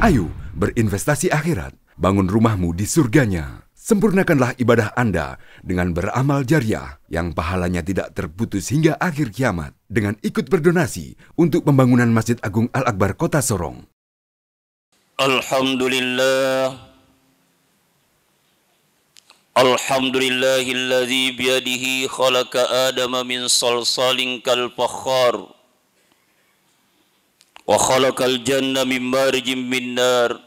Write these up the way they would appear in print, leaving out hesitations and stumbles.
Ayo berinvestasi akhirat, bangun rumahmu di surganya. Sempurnakanlah ibadah Anda dengan beramal jariah yang pahalanya tidak terputus hingga akhir kiamat dengan ikut berdonasi untuk pembangunan Masjid Agung Al-Akbar Kota Sorong. Alhamdulillah. Alhamdulillahilladzi biyadihi khalaqa Adama min salsalin kal fakhar wa khalaqal janna min marijin min nar.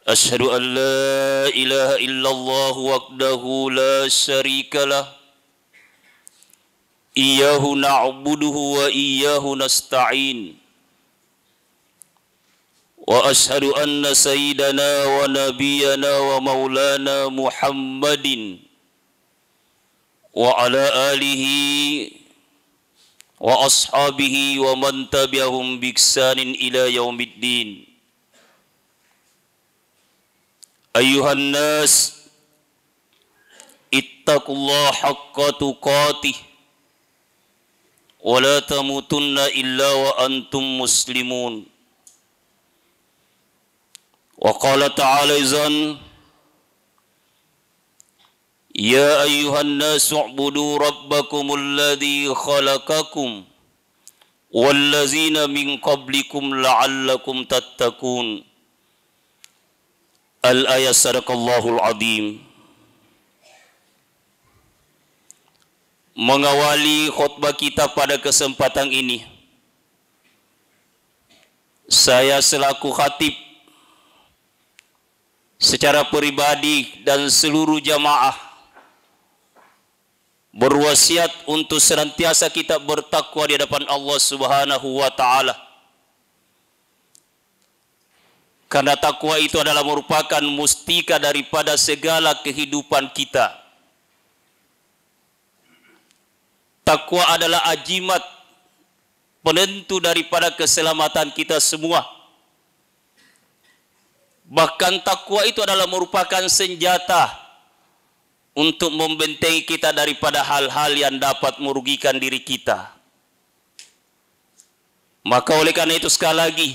Asyhadu an la ilaha illallah wahdahu la syarika lah. Iyyahu na'buduhu wa iyyahu nasta'in. Wa asyhadu anna sayyidana wa nabiyyana wa maulana Muhammadin wa ala alihi wa ashabihi wa man tabi'ahum bi ihsanin ila yaumiddin. Ayuhan nas, ittaqullaha haqqa tuqatih wa la tamutunna illa wa antum muslimun. Wa qala ta'ala izan, ya ayyuhan nasu u'budu rabbakumul ladzi khalaqakum wallazina min qablikum la'allakum tattaqun. Al-ayat sadaqallahul azim. Mengawali khutbah kita pada kesempatan ini, saya selaku khatib secara pribadi dan seluruh jamaah berwasiat untuk senantiasa kita bertakwa di hadapan Allah Subhanahu wa taala. Karena takwa itu adalah merupakan mustika daripada segala kehidupan kita. Takwa adalah ajimat penentu daripada keselamatan kita semua. Bahkan takwa itu adalah merupakan senjata untuk membentengi kita daripada hal-hal yang dapat merugikan diri kita. Maka oleh karena itu sekali lagi,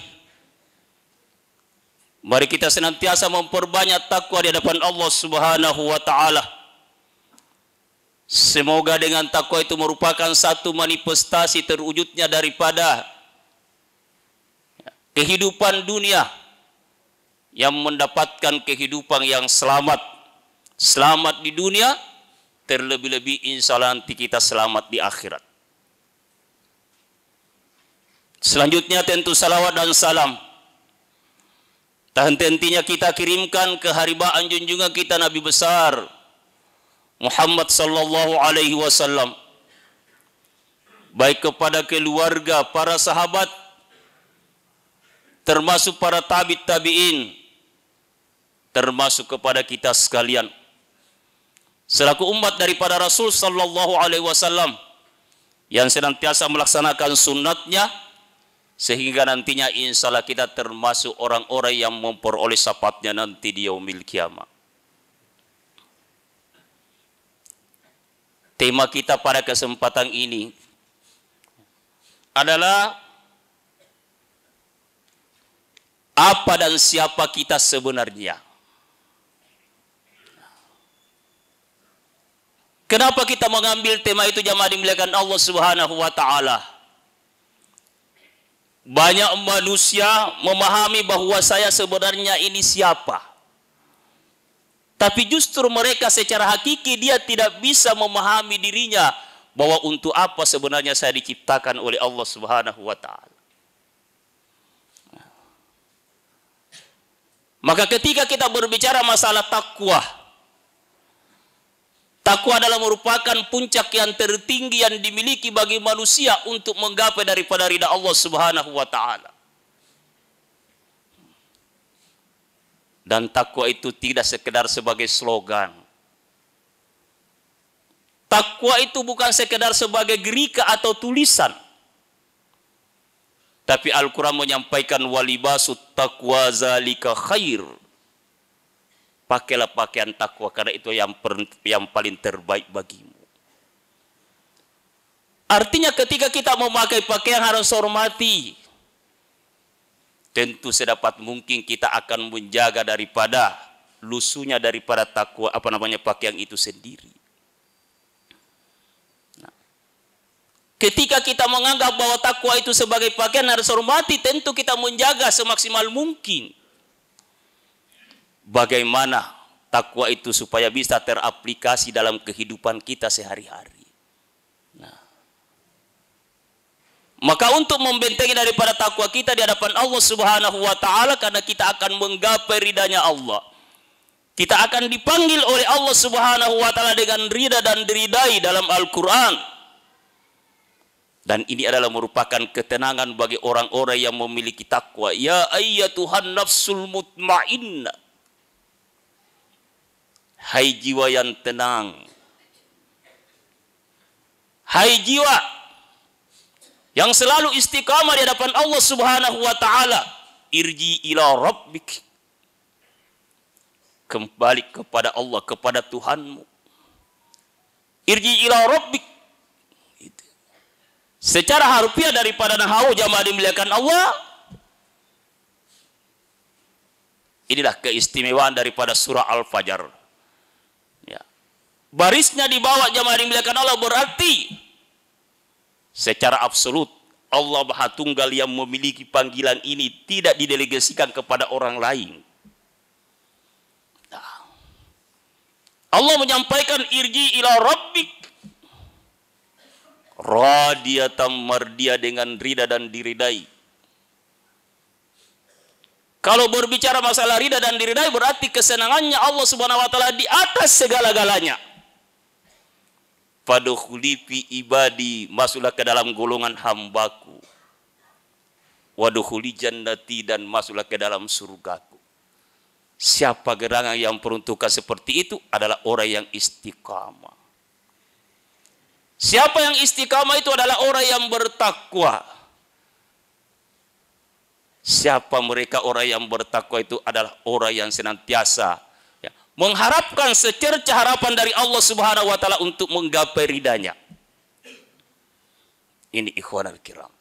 mari kita senantiasa memperbanyak takwa di hadapan Allah Subhanahu wa taala. Semoga dengan takwa itu merupakan satu manifestasi terwujudnya daripada kehidupan dunia yang mendapatkan kehidupan yang selamat. Selamat di dunia, terlebih-lebih insya Allah nanti kita selamat di akhirat. Selanjutnya tentu salawat dan salam tak henti-hentinya kita kirimkan ke haribaan junjungan kita Nabi besar Muhammad sallallahu alaihi wasallam, baik kepada keluarga, para sahabat, termasuk para tabi'in, termasuk kepada kita sekalian selaku umat daripada Rasul sallallahu alaihi wasallam yang senantiasa melaksanakan sunnatnya, sehingga nantinya insya Allah kita termasuk orang-orang yang memperoleh syafaatnya nanti di yaumil kiamah. Tema kita pada kesempatan ini adalah apa dan siapa kita sebenarnya. Kenapa kita mengambil tema itu jamaah dimuliakan Allah Subhanahu wa taala? Banyak manusia memahami bahwa saya sebenarnya ini siapa. Tapi justru mereka secara hakiki dia tidak bisa memahami dirinya bahwa untuk apa sebenarnya saya diciptakan oleh Allah Subhanahu wa taala. Maka ketika kita berbicara masalah takwa, takwa adalah merupakan puncak yang tertinggi yang dimiliki bagi manusia untuk menggapai daripada ridha Allah Subhanahu wa taala. Dan takwa itu tidak sekedar sebagai slogan. Takwa itu bukan sekedar sebagai gerika atau tulisan. Tapi Al-Quran menyampaikan walibasut taqwa zalika khair. Pakailah pakaian takwa karena itu yang paling terbaik bagimu. Artinya ketika kita memakai pakaian harus hormati. tentu sedapat mungkin kita akan menjaga daripada lusunya daripada takwa pakaian itu sendiri. Nah, ketika kita menganggap bahwa takwa itu sebagai pakaian harus hormati, tentu kita menjaga semaksimal mungkin bagaimana takwa itu supaya bisa teraplikasi dalam kehidupan kita sehari-hari. Maka untuk membentengi daripada takwa kita di hadapan Allah Subhanahu wa taala, karena kita akan menggapai ridanya Allah. Kita akan dipanggil oleh Allah Subhanahu wa taala dengan ridha dan diridai dalam Al-Qur'an. Dan ini adalah merupakan ketenangan bagi orang-orang yang memiliki takwa. Ya ayyatuhan nafsul mutmainnah. Hai jiwa yang tenang. Hai jiwa yang selalu istiqamah di hadapan Allah Subhanahu wa taala, irji ila rabbik. Kembali kepada Allah, kepada Tuhanmu. Irji ila rabbik. Secara harfiah daripada nahwu jamaah dimuliakan Allah, inilah keistimewaan daripada surah Al-Fajr. Ya. Barisnya di bawah jamaah dimuliakan Allah berarti secara absolut Allah Maha Tunggal yang memiliki panggilan ini tidak didelegasikan kepada orang lain. Nah, Allah menyampaikan irji ila rabbik, radiyatan mardiya, dengan ridha dan diridai. Kalau berbicara masalah ridha dan diridai berarti kesenangannya Allah Subhanahu wa taala di atas segala-galanya. Fadkhuli fi ibadi, masuklah ke dalam golongan hambaku. Wadkhuli jannati, dan masuklah ke dalam surgaku. Siapa gerangan yang peruntukan seperti itu adalah orang yang istiqamah. Siapa yang istiqamah itu adalah orang yang bertakwa. Siapa mereka orang yang bertakwa itu adalah orang yang senantiasa mengharapkan secerca harapan dari Allah Subhanahu wa taala untuk menggapai ridanya. Ini ikhwanul kiram.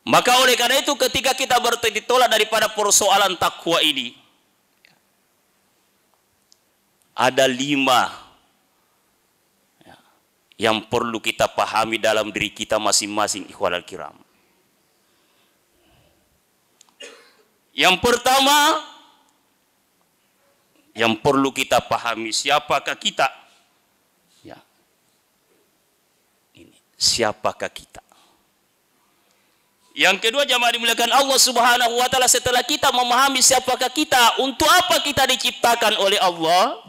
Maka oleh karena itu ketika kita bertolak daripada persoalan takwa ini, ada 5 yang perlu kita pahami dalam diri kita masing-masing, ikhwanul kiram. Yang pertama yang perlu kita pahami, siapakah kita? Ya. Ini, siapakah kita? Yang kedua jamaah dimuliakan Allah Subhanahu wa taala, setelah kita memahami siapakah kita, untuk apa kita diciptakan oleh Allah?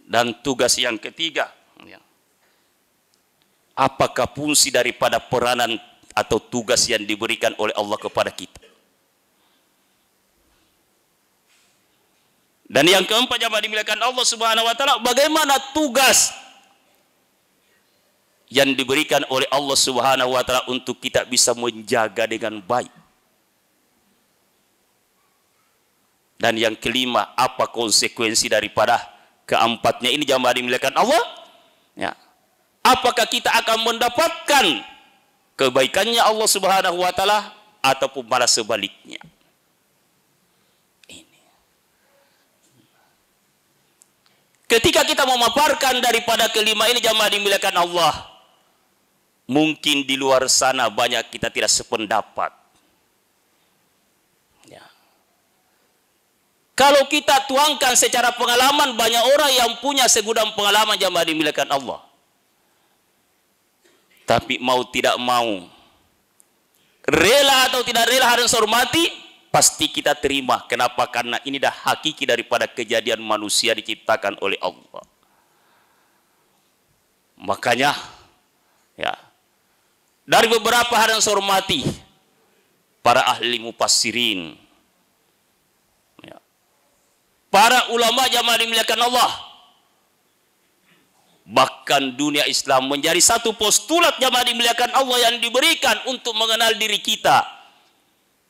Dan tugas yang ketiga, ya, apakah fungsi daripada peranan atau tugas yang diberikan oleh Allah kepada kita? Dan yang keempat jamaah dimuliakan Allah Subhanahu wa taala, bagaimana tugas yang diberikan oleh Allah Subhanahu wa taala untuk kita bisa menjaga dengan baik. Dan yang kelima, apa konsekuensi daripada keempatnya ini jamaah dimuliakan Allah? Ya. Apakah kita akan mendapatkan kebaikannya Allah Subhanahu wa taala ataupun malah sebaliknya? Ini. Ketika kita memaparkan daripada kelima ini jamaah dimuliakan Allah, mungkin di luar sana banyak kita tidak sependapat. Ya. Kalau kita tuangkan secara pengalaman, banyak orang yang punya segudang pengalaman jamaah dimuliakan Allah. Tapi mau tidak mau, rela atau tidak rela harus hormati, pasti kita terima. Kenapa? Karena ini dah hakiki daripada kejadian manusia diciptakan oleh Allah. Makanya, ya, dari beberapa hal yang saya hormati, para ahli mufassirin, ya, para ulama jamaah dimuliakan Allah, bahkan dunia Islam menjadi satu postulat jamaah dimuliakan Allah yang diberikan untuk mengenal diri kita.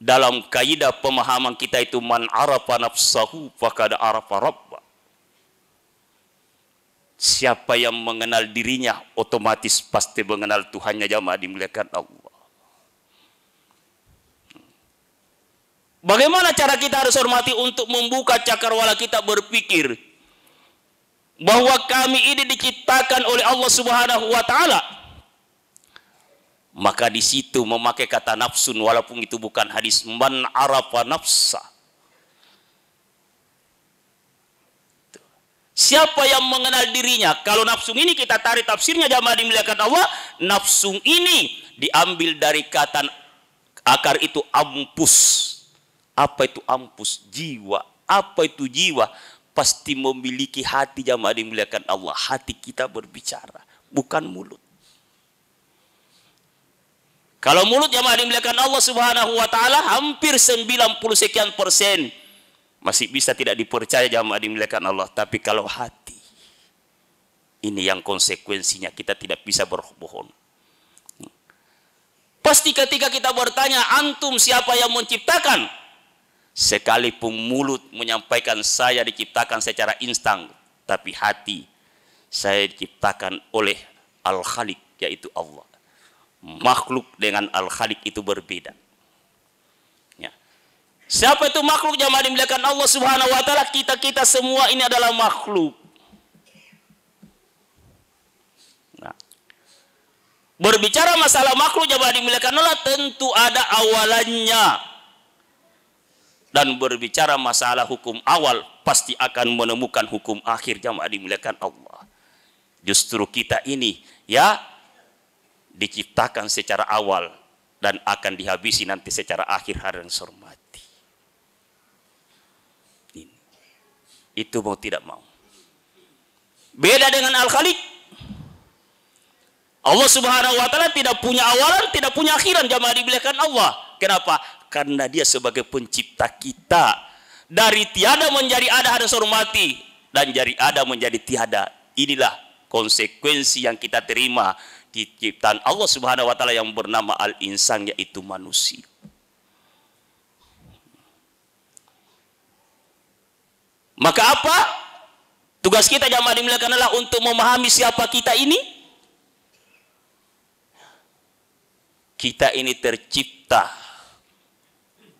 Dalam kaidah pemahaman kita itu, man arafa nafsahu faqad arafa rabbah. Siapa yang mengenal dirinya otomatis pasti mengenal Tuhannya, jamaah dimuliakan Allah. Bagaimana cara kita harus hormati untuk membuka cakrawala kita berpikir bahwa kami ini diciptakan oleh Allah Subhanahu wa taala? Maka di situ memakai kata nafsun, walaupun itu bukan hadis, man arafa nafsa. Siapa yang mengenal dirinya? Kalau nafsu ini kita tarik tafsirnya, jamaah dimuliakan Allah, nafsu ini diambil dari kata akar itu ampus. Apa itu ampus? Jiwa. Apa itu jiwa? Pasti memiliki hati, jamaah dimuliakan Allah. Hati kita berbicara, bukan mulut. Kalau mulut, jamaah dimuliakan Allah Subhanahu wa taala, hampir 90 sekian persen masih bisa tidak dipercaya, jamaah dimuliakan Allah. Tapi kalau hati, ini yang konsekuensinya kita tidak bisa berbohong. Pasti ketika kita bertanya, antum siapa yang menciptakan? Sekalipun mulut menyampaikan saya diciptakan secara instan, tapi hati saya diciptakan oleh Al-Khaliq, yaitu Allah. Makhluk dengan Al-Khaliq itu berbeda. Ya. Siapa itu makhluk, jamaah dimuliakan Allah Subhanahu wa taala? Kita semua ini adalah makhluk. Nah, berbicara masalah makhluk, jamaah dimuliakan Allah, tentu ada awalannya. Dan berbicara masalah hukum awal, pasti akan menemukan hukum akhir, jamaah dimuliakan Allah. Justru kita ini ya diciptakan secara awal dan akan dihabisi nanti secara akhir hari yang hormati. Itu mau tidak mau. Beda dengan Al-Khaliq. Allah Subhanahu wa taala tidak punya awalan, tidak punya akhiran, jamaah dimuliakan Allah. Kenapa? Karena dia sebagai pencipta kita. Dari tiada menjadi ada harus hormati, dan dari ada menjadi tiada. Inilah konsekuensi yang kita terima di ciptaan Allah Subhanahu wa taala yang bernama Al-Insan, yaitu manusia. Maka apa? Tugas kita, jamaah dimuliakan Allah, untuk memahami siapa kita ini. Kita ini tercipta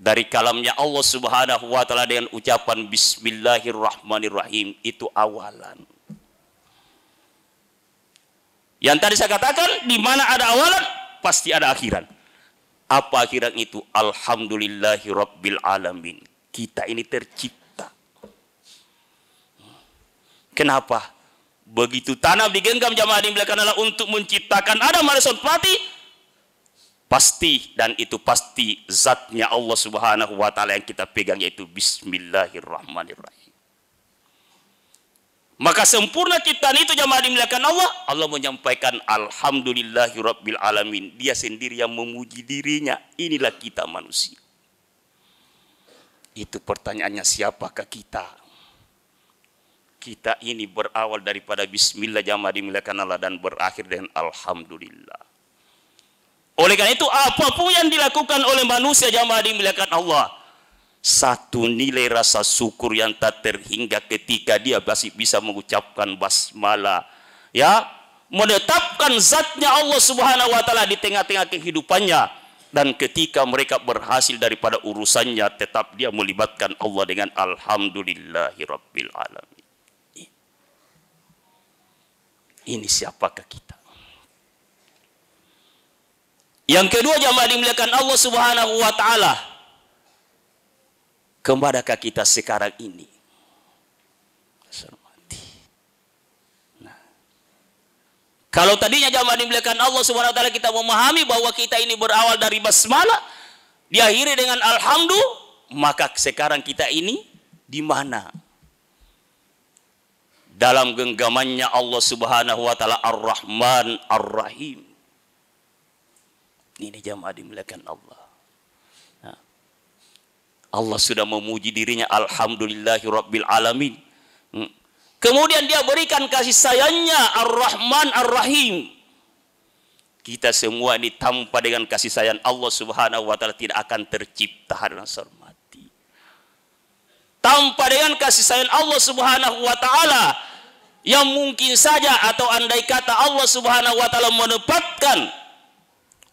dari kalamnya Allah Subhanahu wa taala dengan ucapan Bismillahirrahmanirrahim. Itu awalan. Yang tadi saya katakan, di mana ada awalan, pasti ada akhiran. Apa akhiran itu? Alhamdulillahi Rabbil Alamin. Kita ini tercipta. Kenapa? Begitu tanah digenggam, jamaah dimuliakan Allah, untuk menciptakan Adam alaihissalam, pasti, dan itu pasti zatnya Allah Subhanahu wa taala yang kita pegang, yaitu Bismillahirrahmanirrahim. Maka sempurna ciptaan itu, jamaah dimuliakan Allah. Allah menyampaikan Alhamdulillahi Rabbil Alamin. Dia sendiri yang memuji dirinya. Inilah kita manusia. Itu pertanyaannya, siapakah kita? Kita ini berawal daripada Bismillah, jamaah dimuliakan Allah, dan berakhir dengan Alhamdulillah. Oleh karena itu, apapun yang dilakukan oleh manusia, jamaah dimuliakan Allah, satu nilai rasa syukur yang tak terhingga ketika dia masih bisa mengucapkan basmalah, ya, menetapkan zatnya Allah Subhanahu wa taala di tengah-tengah kehidupannya, dan ketika mereka berhasil daripada urusannya, tetap dia melibatkan Allah dengan Alhamdulillahirabbil alamin. Ini siapakah kita? Yang kedua, jamaah dimuliakan Allah Subhanahu wa taala, kemanakah kita sekarang ini? Nah, kalau tadinya, jamaah dimuliakan Allah Subhanahu wa taala, kita memahami bahwa kita ini berawal dari basmalah, diakhiri dengan alhamdulillah, maka sekarang kita ini di mana? Dalam genggamannya Allah Subhanahu wa taala Ar-Rahman Ar-Rahim. Ini jamaah dimuliakan Allah. Nah, Allah sudah memuji dirinya Alhamdulillahi Rabbil Alamin. Kemudian dia berikan kasih sayangnya Ar-Rahman Ar-Rahim. Kita semua ini tanpa dengan kasih sayang Allah Subhanahu wa taala tidak akan tercipta hari hormati. Tanpa dengan kasih sayang Allah Subhanahu wa taala, yang mungkin saja atau andai kata Allah Subhanahu wa taala menempatkan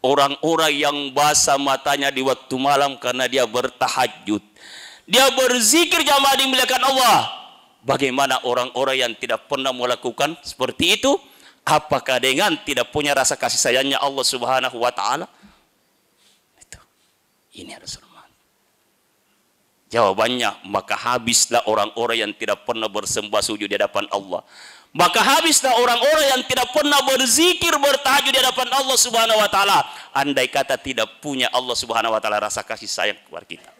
orang-orang yang basah matanya di waktu malam karena dia bertahajud, dia berzikir jamaah dimuliakan Allah. Bagaimana orang-orang yang tidak pernah melakukan seperti itu? Apakah dengan tidak punya rasa kasih sayangnya Allah Subhanahu wa taala? Itu. Ini harus hormat. Jawabannya, maka habislah orang-orang yang tidak pernah bersembah sujud di hadapan Allah. Maka habislah orang-orang yang tidak pernah berzikir, bertahajud di hadapan Allah Subhanahu wa taala. Andai kata tidak punya Allah Subhanahu wa taala rasa kasih sayang kepada kita.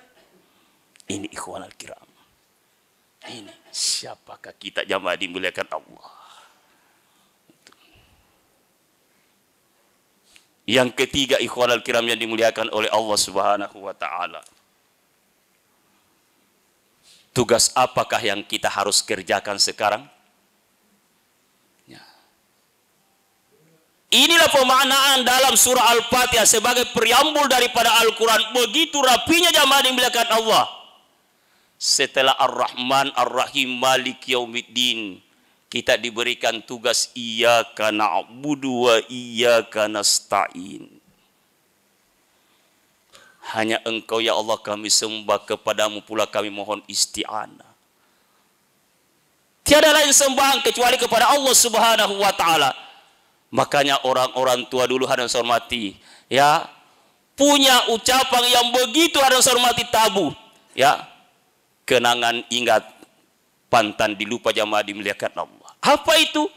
Ini ikhwanul kiram. Ini siapakah kita jamaah dimuliakan Allah? Yang ketiga, ikhwanul kiram yang dimuliakan oleh Allah Subhanahu wa taala. Tugas apakah yang kita harus kerjakan sekarang? Ya. Inilah pemaknaan dalam surah Al-Fatihah sebagai preambul daripada Al-Quran. Begitu rapinya jamaah dimuliakan Allah. Setelah Ar-Rahman, Ar-Rahim, Malik Yaumiddin, kita diberikan tugas iyyaka na'budu wa iyyaka nasta'in. Hanya Engkau ya Allah kami sembah, kepadamu pula kami mohon isti'anah. Tiada lain sembahan kecuali kepada Allah Subhanahu wa taala. Makanya orang-orang tua dulu harus hormati, ya, punya ucapan yang begitu harus hormati tabu, ya. Kenangan ingat, pantan dilupa jamaah dimuliakan Allah. Apa itu?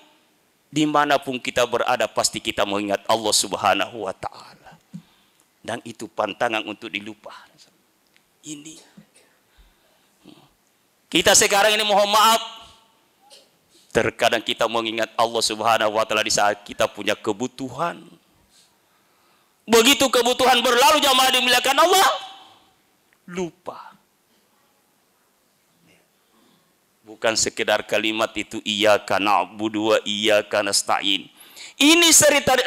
Dimanapun kita berada pasti kita mengingat Allah Subhanahu wa taala. Dan itu pantangan untuk dilupa. Ini. Kita sekarang ini mohon maaf. Terkadang kita mengingat Allah Subhanahu wa taala di saat kita punya kebutuhan. Begitu kebutuhan berlalu jamaah dimuliakan Allah, lupa. Bukan sekedar kalimat itu iyyaka na'budu wa iyyaka nasta'in. Ini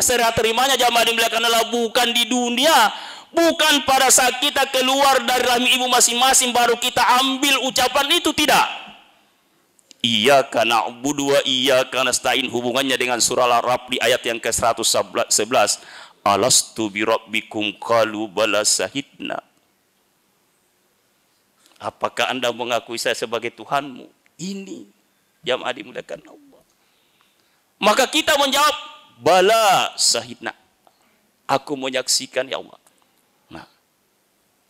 serah terimanya jamaah dimuliakan Allah bukan di dunia, bukan pada saat kita keluar dari rahim ibu masing-masing baru kita ambil ucapan itu, tidak. Iyyaka na'budu wa iyyaka nasta'in hubungannya dengan surah Al-Araf di ayat yang ke-111. Alastu bi rabbikum qalu bala syahidna. Apakah Anda mengakui saya sebagai Tuhanmu? Ini jamaah dimuliakan Allah. Maka kita menjawab, bala syahidna. Aku menyaksikan ya Allah. Nah,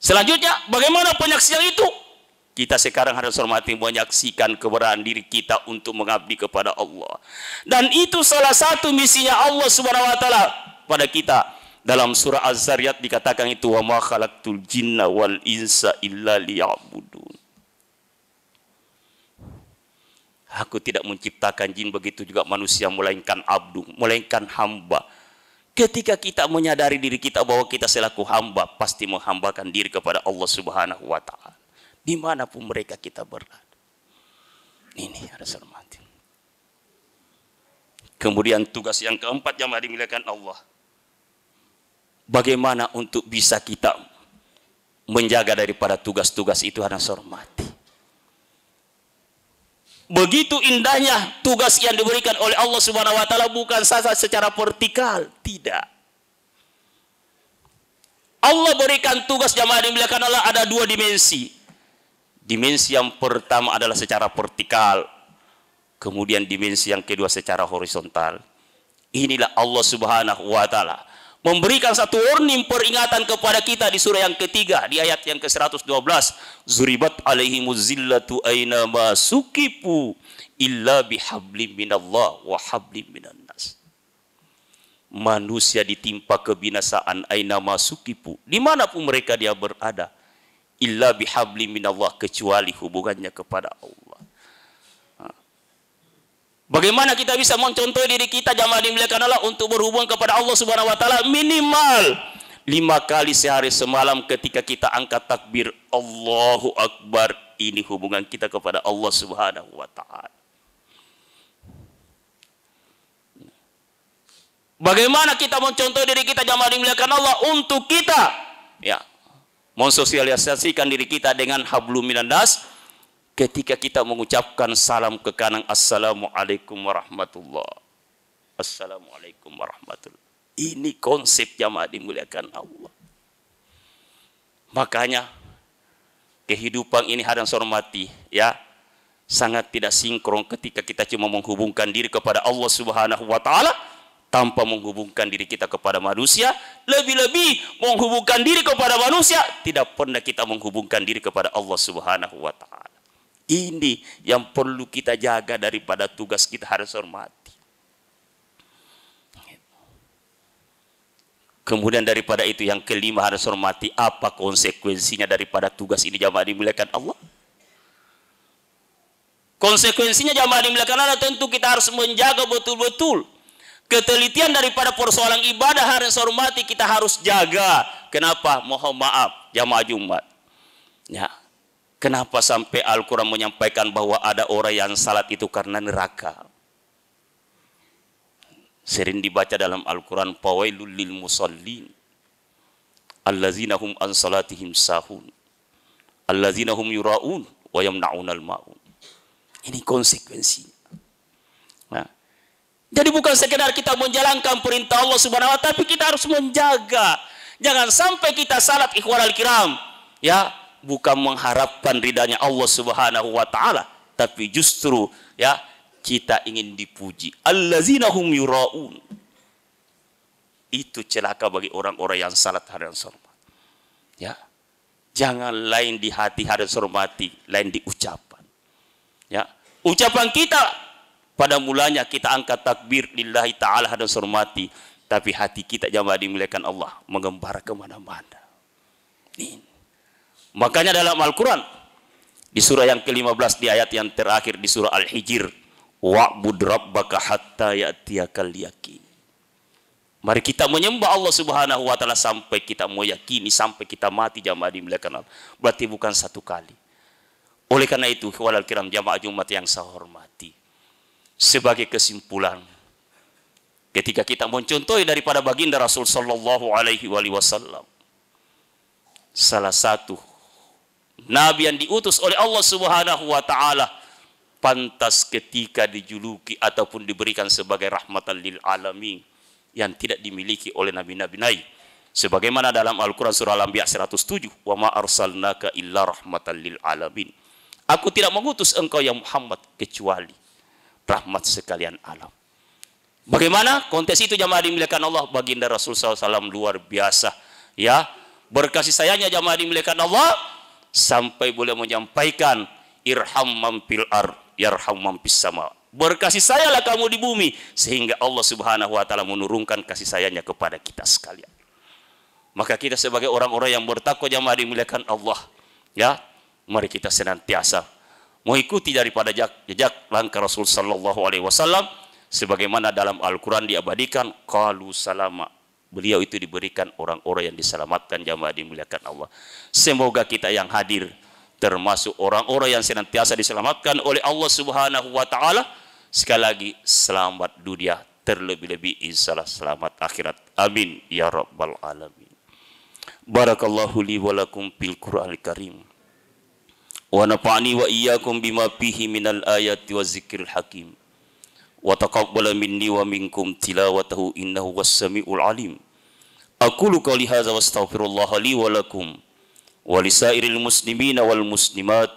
selanjutnya bagaimana penyaksian itu? Kita sekarang harus hormati menyaksikan keberadaan diri kita untuk mengabdi kepada Allah. Dan itu salah satu misinya Allah Subhanahu wa taala pada kita. Dalam surah Az-Zariyat dikatakan itu, wa ma khalaqtul jinna wal insa illa liya'budun. Aku tidak menciptakan jin, begitu juga manusia, melainkan abdu, melainkan hamba. Ketika kita menyadari diri kita bahwa kita selaku hamba, pasti menghambakan diri kepada Allah Subhanahu wa taala. Dimanapun mereka kita berada. Ini harus hormati. Kemudian tugas yang keempat jamaah dimuliakan Allah. Bagaimana untuk bisa kita menjaga daripada tugas-tugas itu harus hormati. Begitu indahnya tugas yang diberikan oleh Allah Subhanahu wa taala, bukan saja secara vertikal, tidak. Allah berikan tugas jamaah dimuliakan Allah ada dua dimensi. Dimensi yang pertama adalah secara vertikal, kemudian dimensi yang kedua secara horizontal. Inilah Allah Subhanahu wa taala memberikan satu warning, peringatan kepada kita di surah yang ketiga di ayat yang ke-112. Zuribat alaihimuz zillatu aina ma sukifu illa bihablim minallah wa hablim minan nas. Manusia ditimpa kebinasaan aina ma sukifu, dimanapun mereka dia berada, illa bihablim minallah, kecuali hubungannya kepada Allah. Bagaimana kita bisa mencontoh diri kita jamaah dimuliakan Allah untuk berhubung kepada Allah Subhanahu wa taala minimal 5 kali sehari semalam ketika kita angkat takbir Allahu Akbar. Ini hubungan kita kepada Allah Subhanahu wa taala. Bagaimana kita mencontoh diri kita jamaah dimuliakan Allah untuk kita, ya, mensosialisasikan diri kita dengan hablum minan nas. ketika kita mengucapkan salam ke kanan, assalamualaikum warahmatullah, assalamualaikum warahmatullah. Ini konsep jamaah dimuliakan Allah. Makanya kehidupan ini hadang hormati, ya, sangat tidak sinkron ketika kita cuma menghubungkan diri kepada Allah Subhanahu wa taala tanpa menghubungkan diri kita kepada manusia, lebih-lebih menghubungkan diri kepada manusia, tidak pernah kita menghubungkan diri kepada Allah Subhanahu wa taala. Ini yang perlu kita jaga daripada tugas kita harus hormati. Kemudian daripada itu yang kelima harus hormati, apa konsekuensinya daripada tugas ini jamaah dimuliakan Allah? Konsekuensinya jamaah dimuliakan Allah, tentu kita harus menjaga betul-betul ketelitian daripada persoalan ibadah harus hormati, kita harus jaga. Kenapa? Mohon maaf jamaah Jumat. Ya. Kenapa sampai Al-Quran menyampaikan bahwa ada orang yang salat itu karena neraka? Sering dibaca dalam Al-Quran, fawailul lil musallin allazina hum an salatihim sahun allazina hum yura'un wa yamna'unal ma'un. Ini konsekuensinya. Nah, jadi bukan sekedar kita menjalankan perintah Allah Subhanahu wa taala, tapi kita harus menjaga. Jangan sampai kita salat ikhwanul kiram, ya, bukan mengharapkan ridanya Allah Subhanahu wa taala, tapi justru, ya, kita ingin dipuji. Allazina hum yura'un. Itu celaka bagi orang-orang yang salat harus hormat. Ya. Jangan lain di hati harus hormati, lain di ucapan. Ya. Ucapan kita pada mulanya kita angkat takbir lillahi ta'ala harus hormati, tapi hati kita jamaah dimuliakan Allah mengembara kemana-mana. Ini. Makanya dalam Al-Quran di surah yang ke-15 di ayat yang terakhir di surah Al-Hijr, wa'bud rabbaka hatta ya'tiyakal yaqin. Mari kita menyembah Allah Subhanahu wa taala sampai kita meyakini, sampai kita mati jamaah dimuliakan Allah. Berarti bukan satu kali. Oleh karena itu, ikhwanul kiram jamaah Jumat yang saya hormati, sebagai kesimpulan, ketika kita mencontohi daripada baginda Rasul sallallahu alaihi wasallam, salah satu nabi yang diutus oleh Allah Subhanahu wa taala, pantas ketika dijuluki ataupun diberikan sebagai rahmatan lil alamin yang tidak dimiliki oleh nabi-nabi lain. Sebagaimana dalam Al-Quran surah Al-Anbiya 107, wa ma arsalnaka illa rahmatan lil alamin. Aku tidak mengutus engkau ya Muhammad kecuali rahmat sekalian alam. Bagaimana konteks itu jamaah dimuliakan Allah? Baginda Rasul SAW luar biasa, ya, berkasih sayangnya jamaah dimuliakan Allah sampai boleh menyampaikan irham man fil ard yarham man fis sama. Berkasih sayalah kamu di bumi, sehingga Allah Subhanahu wa taala menurunkan kasih sayangnya kepada kita sekalian. Maka kita sebagai orang-orang yang bertakwa jamaah dimuliakan Allah, ya, mari kita senantiasa mengikuti daripada jejak langkah Rasul sallallahu alaihi wasallam, sebagaimana dalam Al-Quran diabadikan qalu salama. Beliau itu diberikan orang-orang yang diselamatkan jamaah dimuliakan Allah. Semoga kita yang hadir termasuk orang-orang yang senantiasa diselamatkan oleh Allah Subhanahu wa taala. Sekali lagi selamat dunia, terlebih-lebih insyaallah selamat akhirat. Amin ya rabbal alamin. Barakallahu li wa lakum fil Qur'anil Karim. Wa nafa'ani wa iyyakum bima fihi minal ayati wa zikril hakim. Wa taqabbala minni wa minkum tilawatahu innahu was-sami'ul alim. Aqulu qouli hadza wa astaghfirullah li wa lakum wa lisairil muslimina wal muslimat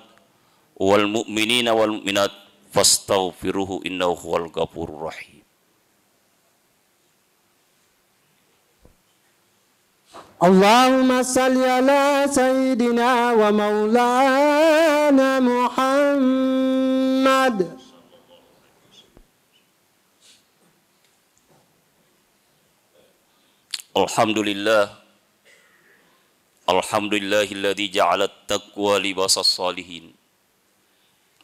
wal mu'minina wal mu'minat fastaghfiruhu innahu huwal ghafurur rahim. Allahumma salli ala sayyidina wa maulana Muhammad. Alhamdulillah, alhamdulillahilladzi ja'ala at-taqwa libasas salihin.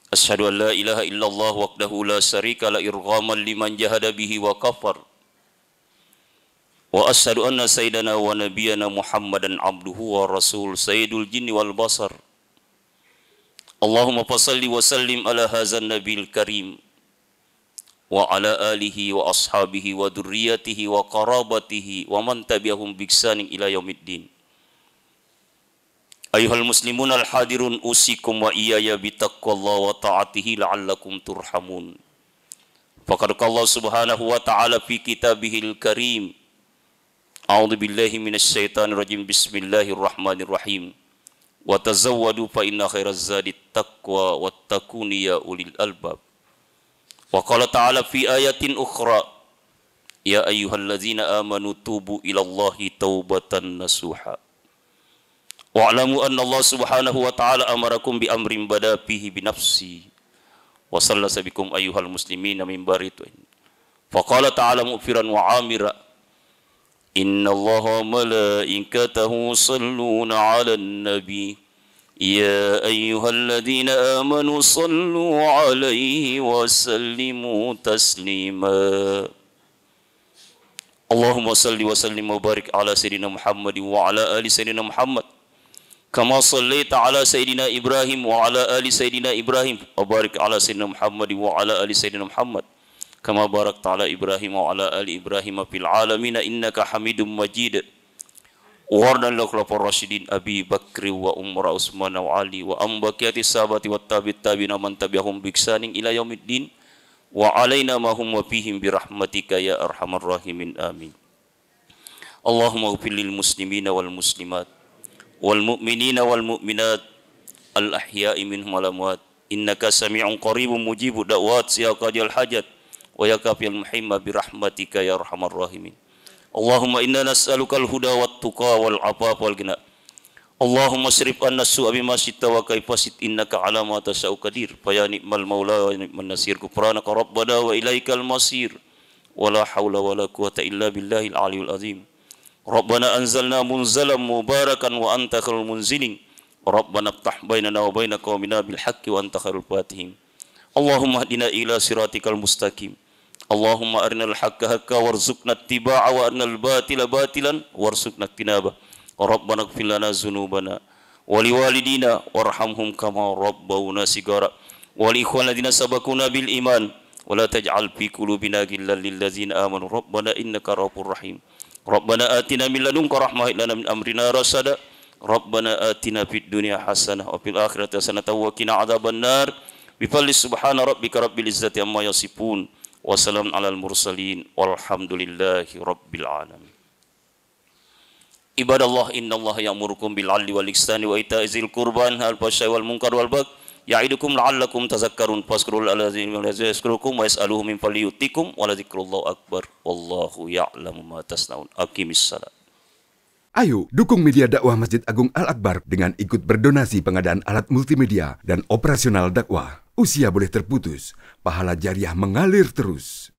Asyhadu an la ilaha illallah wahdahu la syarika la irghaman liman jahada bihi wa kafar. Wa asyhadu anna sayyidana wa nabiyyana Muhammadan abduhu wa rasul sayyidul jinni wal basar. Allahumma fassalli wa sallim ala hadzal nabiyil karim wa ala alihi wa ashabihi wa dzurriyyatihi wa qarabatihi wa man tabi'ahum bi ihsanin ila yaumiddin. Ayuhal muslimun al-hadirun usikum wa iyaya bitaqwallah wa ta'atihi la'allakum turhamun. Faqad qala subhanahu wa ta'ala fi kitabihil karim. A'udzu billahi minasy syaithanir rajim. Bismillahirrahmanirrahim. Wa tazawwadu fa inna khairaz zadi taqwa wattaquni ya ulil albab. Wa qala ta'ala fi ayatin ukhra. Ya ayyuhalladzina amanu tubu ilallahi taubatan nasuha. Wa'lamu anna Allah subhanahu wa ta'ala amarakum bi amrin bada fihi bi nafsi wa sallasa bikum ayyuhal muslimina min baritun. Faqala ta'ala mu'firan wa amira. Inna Allah wa malaikatahu salluna 'alan nabi. Ya ayyuhalladzina amanu sallu 'alaihi wa sallimu taslima. Allahumma salli wa sallim wa barik ala sayyidina Muhammad wa ala ali sayyidina Muhammad. Kama sallaita ala sayyidina Ibrahim wa ala ali sayyidina Ibrahim wa barik ala sayyidina Muhammad wa ala ali sayyidina Muhammad kama barakta ala Ibrahim wa ala ali Ibrahim fil alamin innaka Hamidum Majid. Wardan lakulafur rasyidin Abi Bakri wa Umar Utsman wa Ali wa ambaqiyati sahabati wat tabi'in man tabi'ahum bi ihsanin ila yaumiddin wa alaina ma hum wa fihim bi rahmatika ya arhamar rahimin amin. Allahumma ighfir lil muslimina wal muslimat wal mu'minina wal mu'minat al ahya'i minhum wal amwat innaka sami'un qaribun mujibud da'wat ya qadiyal hajat wa ya kafiyal muhimma bi rahmatika ya arhamar rahimin. Allahumma inna nas'aluka al huda wat tuqa wal afafa wal ghina. Allahumma srif anna su'a bima syi'ta wa kaifa syi'ta innaka 'ala ma tasha'u qadir. Fa ya ni'mal maula wa ni'man nasir. Ghufranaka rabbana wa ilaikal masir. Wala haula wala quwwata illa billahil aliyyil azim. Rabbana anzalna munzalan mubarakan wa anta khairul munzilin. Rabbana iftah bainana wa baina qaumina bil haqqi wa anta khairul fatihin. Allahumma hdina ila siratikal mustaqim. Allahumma arinal haqqa haqqan warzuqna ittiba'a wa arinal batila batilan warzuqna ijtinaba. Rabbana ighfir lana dzunubana wa liwalidina warhamhum kama rabbawna sigara wa li ikhwanina alladziina sabaquna bil iman wa la taj'al fi qulubina ghillan lil ladzina amanu rabbana innaka ra'ufur rahim. Rabbana atina min ladunka rahmah lana min amrina rasada. Rabbana atina fid dunya hasanah wa fil akhirati hasanah wa qina adzabannar. Bi fadli subhana rabbika rabbil izzati amma yasifun wa salamun alal mursalin walhamdulillahi rabbil alamin. Ibadallah innallaha ya'murukum bil 'adli wal ihsani wa ita'i dzil qurba wa yanha 'anil fahsya'i wal munkari wal baghi ya'idukum la'allakum tadhakkarun fazkurul ladzina yazkurukum wa yas'aluhum min fadli yu'tikum wa la dzikrullahu akbar wallahu ya'lamu ma tasnaun. Aqimis salat. Ayo dukung media dakwah Masjid Agung Al-Akbar dengan ikut berdonasi pengadaan alat multimedia dan operasional dakwah. Usia boleh terputus, pahala jariah mengalir terus.